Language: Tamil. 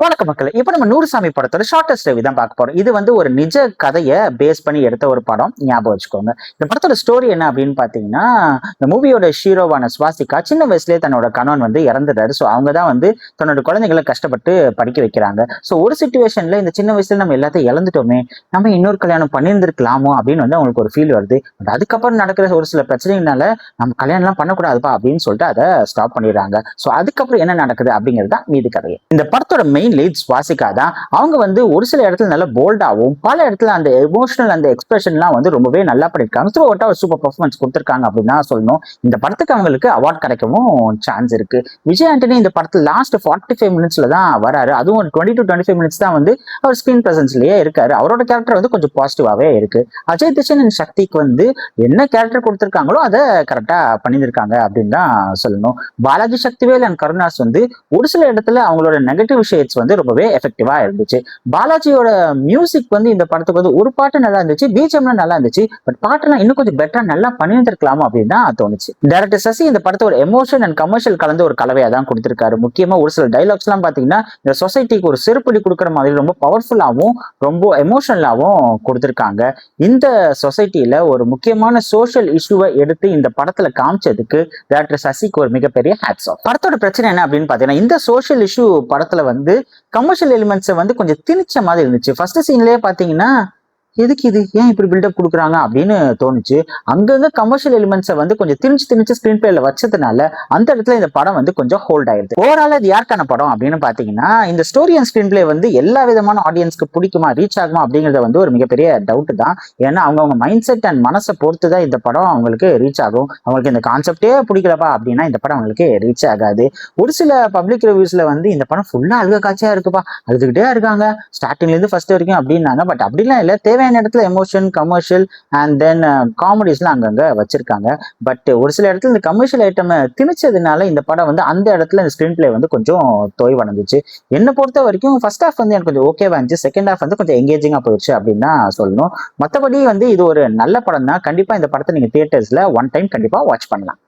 வணக்க மக்களே. இப்ப நம்ம நூறுசாமி படத்தோட ஷார்டஸ்ட் ரிவ்யூ தான் பார்க்க போறோம். இது வந்து ஒரு நிஜ கதைய பேஸ் பண்ணி எடுத்த ஒரு படம். ஞாபகம் வச்சுக்கோங்க. இந்த படத்தோட ஸ்டோரி என்ன அப்படின்னு பாத்தீங்கன்னா, இந்த மூவியோட ஹீரோவான ஸ்வாசிகா சின்ன வயசுலயே தன்னோட கணவன் வந்து இறந்துட்டாரு. சோ அவங்க தான் வந்து தன்னோட குழந்தைகளை கஷ்டப்பட்டு படிக்க வைக்கிறாங்க. சோ ஒரு சிச்சுவேஷன்ல இந்த சின்ன வயசுல நம்ம எல்லாத்தையும் இழந்துட்டோமே, நம்ம இன்னொரு கல்யாணம் பண்ணியிருந்திருக்கலாமோ அப்படின்னு வந்து அவங்களுக்கு ஒரு ஃபீல் வருது. பட் அதுக்கப்புறம் நடக்கிற ஒரு சில பிரச்சனைகளால நம்ம கல்யாணம் எல்லாம் பண்ணக்கூடாதுப்பா அப்படின்னு சொல்லிட்டு அதை ஸ்டாப் பண்ணிடுறாங்க. சோ அதுக்கப்புறம் என்ன நடக்குது அப்படிங்கிறது தான் மீதி கதை. இந்த படத்தோட மெயின் லீட் ஸ்வாசிகா தான். அவங்க வந்து ஒரு சில இடத்துல நல்ல போல்டாவும், பல இடத்துல அந்த எமோஷனல் அந்த எக்ஸ்பிரஷன்லாம் வந்து ரொம்பவே நல்லா பண்ணிருக்காங்க. த்ரூ அவுட்டா ஒரு சூப்பர் பெர்ஃபார்மன்ஸ் கொடுத்திருக்காங்க அப்படின்னு தான் சொல்லணும். இந்த படத்துக்கு அவங்களுக்கு அவார்ட் கிடைக்கவும் சான்ஸ் இருக்கு. விஜய் ஆண்டனி இந்த படத்துல லாஸ்ட் 45 மினிட்ஸ்ல தான் வராரு. அதுவும் ஒரு 20 to 25 மினிட்ஸ் தான் வந்து அவர் ஸ்கிரீன் பிரசன்ஸ்லயே இருக்காரு. அவரோட கேரக்டர் வந்து கொஞ்சம் பாசிட்டிவாவே இருக்கு. அஜய் திஷன் அண்ட் சக்திக்கு வந்து என்ன கேரக்டர் கொடுத்திருக்காங்களோ அதை கரெக்டா பண்ணியிருக்காங்க அப்படின்னு தான் சொல்லணும். பாலாஜி சக்திவேல் அண்ட் கருணாஸ் வந்து ஒரு சில இடத்துல அவங்களோட நெகட்டிவ் ஷேட்ஸ் வந்து ரொம்பவே எஃபெக்டிவா இருந்துச்சு. பாலாஜியோட மியூசிக் வந்து இந்த படத்துக்கு வந்து ஒரு பாட்டு நல்லா இருந்துச்சு, பிஜிஎம்லாம் நல்லா இருந்துச்சு. பட் பாட்டெல்லாம் இன்னும் கொஞ்சம் பெட்டரா நல்லா பண்ணியிருந்திருக்கலாமா அப்படின்னு தான் தோணுச்சு. டைரக்டர் சசி இந்த படத்தோட எமோஷன் அண்ட் கமர்ஷியல் கலந்து ஒரு கலவையா தான் கொடுத்திருக்காரு. முக்கியமா ஒரு சில டைலாக்ஸ் எல்லாம் பாத்தீங்கன்னா இந்த சொசைட்டிக்கு ஒரு செருப்படி கொடுக்குற மாதிரி ரொம்ப பவர்ஃபுல்லாவும் ரொம்ப எமோஷனலாவும் கொடுத்திருக்காங்க. இந்த சொசைட்டில ஒரு முக்கியமான சோஷியல் இஷ்யூவை எடுத்து இந்த படத்துல காமிச்சதுக்கு டைரக்டர் சசிக்கு ஒரு மிகப்பெரிய ஹேட்ஸ் ஆஃப். படத்தோட பிரச்சனை என்ன அப்படின்னு பாத்தீங்கன்னா, இந்த சோஷியல் இஷ்யூ படத்துல வந்து கமர்ஷியல் எலிமெண்ட்ஸை வந்து கொஞ்சம் திணிச்ச மாதிரி இருந்துச்சு. ஃபர்ஸ்ட் சீன்லயே பாத்தீங்கன்னா எதுக்கு இது ஏன் இப்படி பில்டப் கொடுக்குறாங்க அப்படின்னு தோணுச்சு. அங்கங்க கமர்ஷியல் எலிமெண்ட்ஸை வந்து கொஞ்சம் திணிச்சு ஸ்கிரீன் பிளேல வச்சதுனால அந்த இடத்துல இந்த படம் வந்து கொஞ்சம் ஹோல்ட் ஆயிருது. ஓவரால் இது யாருக்கான படம் அப்படின்னு பாத்தீங்கன்னா, இந்த ஸ்டோரி அண்ட் ஸ்கிரீன் பிளே வந்து எல்லா விதமான ஆடியன்ஸ்க்கு பிடிக்குமா, ரீச் ஆகுமா அப்படிங்கறது வந்து ஒரு மிகப்பெரிய டவுட் தான். ஏன்னா அவங்க மைண்ட் செட் அண்ட் மனசை பொறுத்து தான் இந்த படம் அவங்களுக்கு ரீச் ஆகும். அவங்களுக்கு இந்த கான்செப்டே பிடிக்கலப்பா அப்படின்னா இந்த படம் அவங்களுக்கு ரீச் ஆகாது. ஒரு சில பப்ளிக் ரிவ்யூஸ்ல வந்து இந்த படம் ஃபுல்லா அழுக காட்சியா இருக்குப்பா, அழுதுகிட்டே இருக்காங்க ஸ்டார்டிங்ல இருந்து ஃபர்ஸ்ட் வரைக்கும் அப்படின்னாங்க. பட் அப்படிலாம் இல்ல, தேவையான இடத்துல எமோஷன், கமர்ஷியல் அண்ட் தென் காமெடிஸ்லாம் அங்கங்க வச்சிருக்காங்க. பட் ஒரு சில இடத்துல இந்த கமர்ஷியல் ஐட்டம் திணிச்சதுனால இந்த படம் வந்து அந்த இடத்துல இந்த ஸ்கிரீன் பிளே வந்து கொஞ்சம் தொய்வடைஞ்சிச்சு. என்னை பொறுத்த வரைக்கும் ஃபர்ஸ்ட் ஹாஃப் வந்து எனக்கு கொஞ்சம் ஓகேவா இருந்துச்சு. செகண்ட் ஹாஃப் வந்து கொஞ்சம் எங்கேஜிங்கா போயிடுச்சு அப்படின்னு தான் சொல்லணும். மற்றபடி வந்து இது ஒரு நல்ல படம் தான். கண்டிப்பா இந்த படத்தை நீங்க தியேட்டர்ஸ்ல ஒன் டைம் கண்டிப்பா வாட்ச் பண்ணலாம்.